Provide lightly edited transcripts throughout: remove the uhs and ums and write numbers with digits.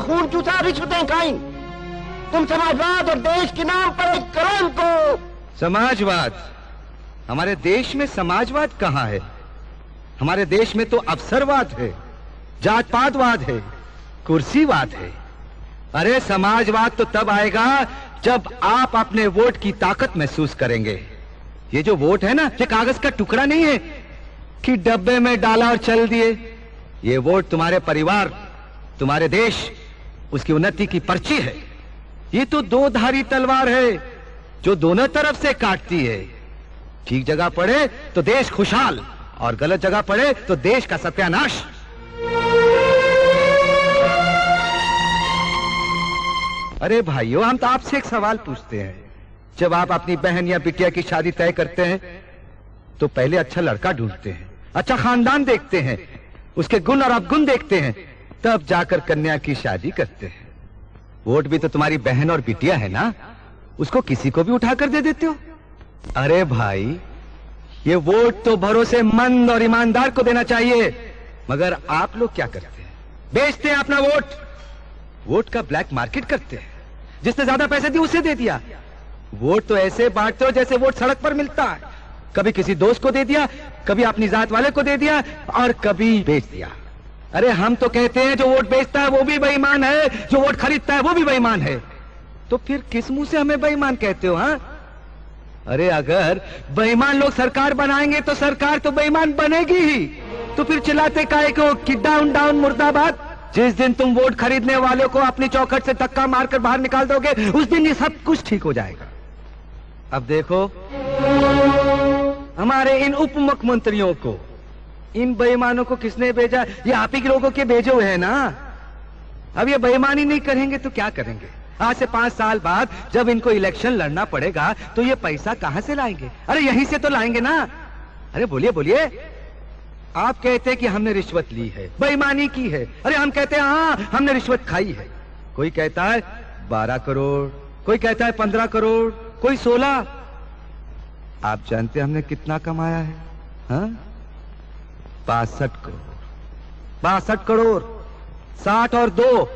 खून चूसा, रिश्वतें खाई। तुम समाजवाद और देश के नाम पर एक करोड़ को। समाजवाद? हमारे देश में समाजवाद कहाँ है? हमारे देश में तो अवसरवाद है, जात पातवाद है, कुर्सीवाद है। अरे समाजवाद तो तब आएगा जब आप अपने वोट की ताकत महसूस करेंगे। ये जो वोट है ना, ये कागज का टुकड़ा नहीं है कि डब्बे में डाला और चल दिए। ये वोट तुम्हारे परिवार, तुम्हारे देश, उसकी उन्नति की पर्ची है। ये तो दो धारी तलवार है जो दोनों तरफ से काटती है। ठीक जगह पड़े तो देश खुशहाल, और गलत जगह पड़े तो देश का सत्यानाश। अरे भाइयों, हम तो आपसे एक सवाल पूछते हैं। जब आप अपनी बहन या बिटिया की शादी तय करते हैं तो पहले अच्छा लड़का ढूंढते हैं, अच्छा खानदान देखते हैं, उसके गुण और अवगुण देखते हैं, तब जाकर कन्या की शादी करते हैं। वोट भी तो तुम्हारी बहन और बिटिया है ना, उसको किसी को भी उठाकर दे देते हो। अरे भाई, ये वोट तो भरोसेमंद और ईमानदार को देना चाहिए, मगर आप लोग क्या करते हैं? बेचते हैं अपना वोट, वोट का ब्लैक मार्केट करते हैं। जिसने ज्यादा पैसे दिए उसे दे दिया। वोट तो ऐसे बांटते हो जैसे वोट सड़क पर मिलता है। कभी किसी दोस्त को दे दिया, कभी अपनी जात वाले को दे दिया, और कभी बेच दिया। अरे हम तो कहते हैं जो वोट बेचता है वो भी बेईमान है, जो वोट खरीदता है वो भी बेईमान है। तो फिर किस मुंह से हमें बेईमान कहते हो? हाँ, अरे अगर बेईमान लोग सरकार बनाएंगे तो सरकार तो बेईमान बनेगी ही। तो फिर चिल्लाते काहे को कि डाउन डाउन मुर्दाबाद? जिस दिन तुम वोट खरीदने वालों को अपनी चौखट से धक्का मारकर बाहर निकाल दोगे, उस दिन ये सब कुछ ठीक हो जाएगा। अब देखो, हमारे इन उप मुख्यमंत्रियों को, इन बेईमानों को किसने भेजा? ये आप ही के लोगों के भेजे हुए हैं ना। अब ये बेईमानी नहीं करेंगे तो क्या करेंगे? आज से 5 साल बाद जब इनको इलेक्शन लड़ना पड़ेगा तो ये पैसा कहां से लाएंगे? अरे यहीं से तो लाएंगे ना। अरे बोलिए बोलिए। आप कहते हैं कि हमने रिश्वत ली है, बेईमानी की है। अरे हम कहते हैं हाँ हमने रिश्वत खाई है। कोई कहता है 12 करोड़, कोई कहता है 15 करोड़, कोई 16। आप जानते हैं हमने कितना कमाया है? हाँ, 62 करोड़। 62 करोड़, 60 और 2।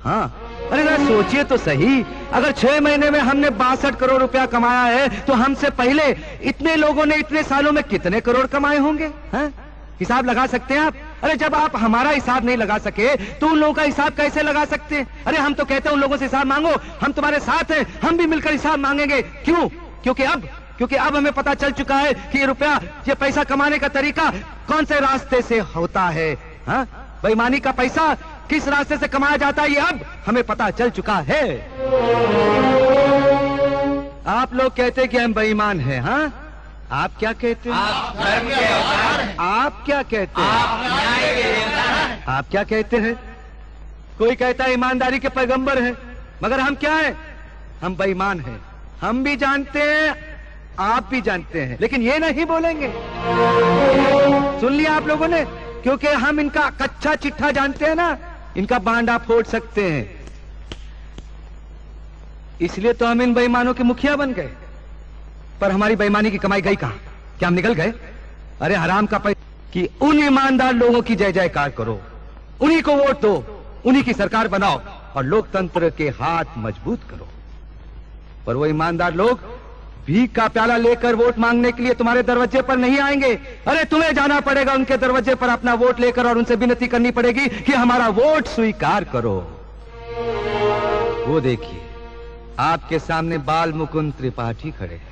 हाँ, अरे जरा सोचिए तो सही, अगर 6 महीने में हमने 62 करोड़ रुपया कमाया है तो हमसे पहले इतने लोगों ने इतने सालों में कितने करोड़ कमाए होंगे? हाँ? हिसाब लगा सकते हैं आप? अरे जब आप हमारा हिसाब नहीं लगा सके तो उन लोगों का हिसाब कैसे लगा सकते हैं? अरे हम तो कहते हैं उन लोगों से हिसाब मांगो, हम तुम्हारे साथ हैं, हम भी मिलकर हिसाब मांगेंगे। क्यों? क्योंकि अब हमें पता चल चुका है कि ये रुपया, ये पैसा कमाने का तरीका कौन से रास्ते से होता है। हाँ, बेईमानी का पैसा किस रास्ते से कमाया जाता है ये अब हमें पता चल चुका है। आप लोग कहते हैं कि हम बेईमान हैं। हाँ, आप क्या कहते हैं? आप क्या कहते हैं? आप क्या कहते हैं? कोई कहता है ईमानदारी के पैगंबर हैं, मगर हम क्या हैं? हम बेईमान हैं। हम भी जानते हैं, आप भी जानते हैं, लेकिन ये नहीं बोलेंगे। सुन लिया आप लोगों ने? क्योंकि हम इनका कच्चा चिट्ठा जानते हैं ना, इनका बांडा फोड़ सकते हैं। इसलिए तो हम इन बेईमानों के मुखिया बन गए। पर हमारी बेईमानी की कमाई गई कहां? क्या हम निकल गए? अरे हराम का पैसा कि उन ईमानदार लोगों की जय जयकार करो, उन्हीं को वोट दो, उन्हीं की सरकार बनाओ और लोकतंत्र के हाथ मजबूत करो। पर वो ईमानदार लोग भीख का प्याला लेकर वोट मांगने के लिए तुम्हारे दरवाजे पर नहीं आएंगे। अरे तुम्हें जाना पड़ेगा उनके दरवाजे पर अपना वोट लेकर और उनसे विनती करनी पड़ेगी कि हमारा वोट स्वीकार करो। वो देखिए, आपके सामने बाल मुकुंद त्रिपाठी खड़े हैं।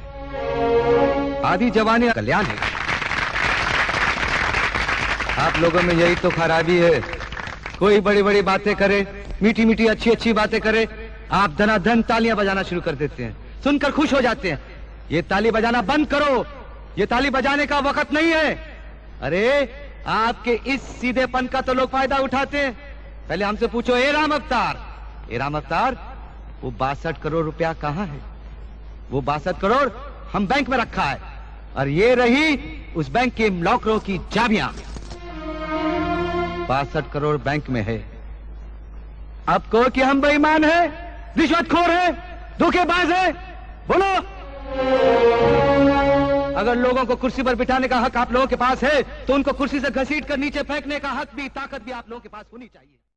आदि जवानी कल्याण है। आप लोगों में यही तो खराबी है। कोई बड़ी बड़ी बातें करे, मीठी मीठी अच्छी अच्छी बातें करे, आप धनाधन तालियां बजाना शुरू कर देते हैं, सुनकर खुश हो जाते हैं। ये ताली बजाना बंद करो, ये ताली बजाने का वक्त नहीं है। अरे आपके इस सीधेपन का तो लोग फायदा उठाते हैं। पहले हमसे पूछो, ए राम अवतार, वो 62 करोड़ रुपया कहां है? वो 62 करोड़ हम बैंक में रखा है, और ये रही उस बैंक के लॉकरों की चाबियां। 62 करोड़ बैंक में है। अब कहो कि हम बेईमान हैं, रिश्वतखोर हैं, धोखेबाज हैं, बोलो। अगर लोगों को कुर्सी पर बिठाने का हक आप लोगों के पास है तो उनको कुर्सी से घसीट कर नीचे फेंकने का हक भी, ताकत भी आप लोगों के पास होनी चाहिए।